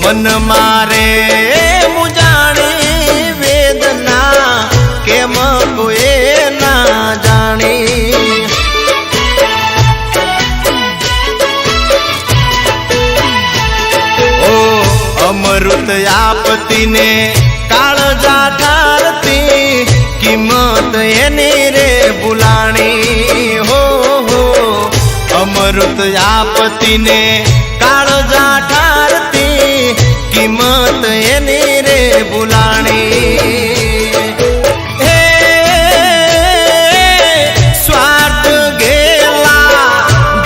मन मारे मुजाणी वेदना केम कोई ना जानी। ओ अमृत आपत्ति ने काळजा ठारती किंमत एनी रे बुलाणी। हो अमृत आपत्ति ने काळजा ठारती किंमत एनी रे बुलाणी। हे स्वार्थ गेला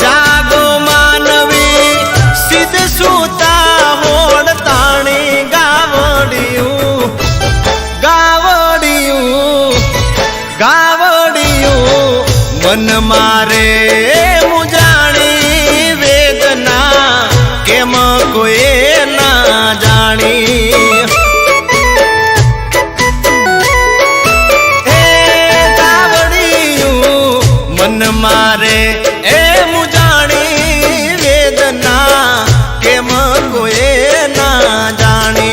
जागो मानवी सिद्ध सुता होडताणी। गावडियूं गावडियूं गावडियूं मन मारे मुजाणी वेदना केम कोई ना जानी। हे गावडियूं मन मारे ए मुजाणी वेदना केम कोई ना जानी।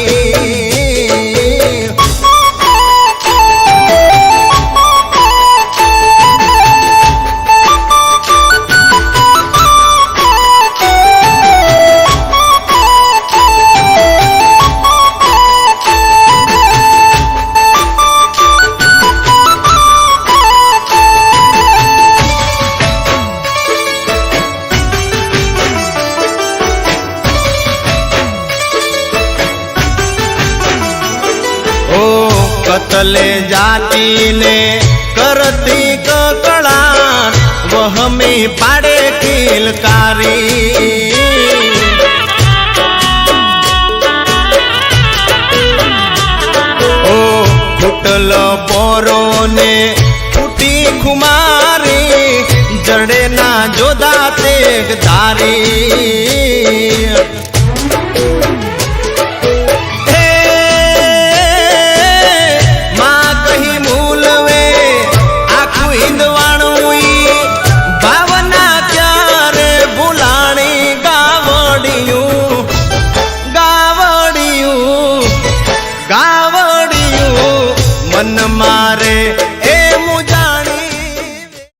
कतले जाती ने करती ककड़ा वहमी पाड़े किलकारी। ओ फुटल पोरो ने फूटी खुमारी जड़े ना जोदा तेग धारी।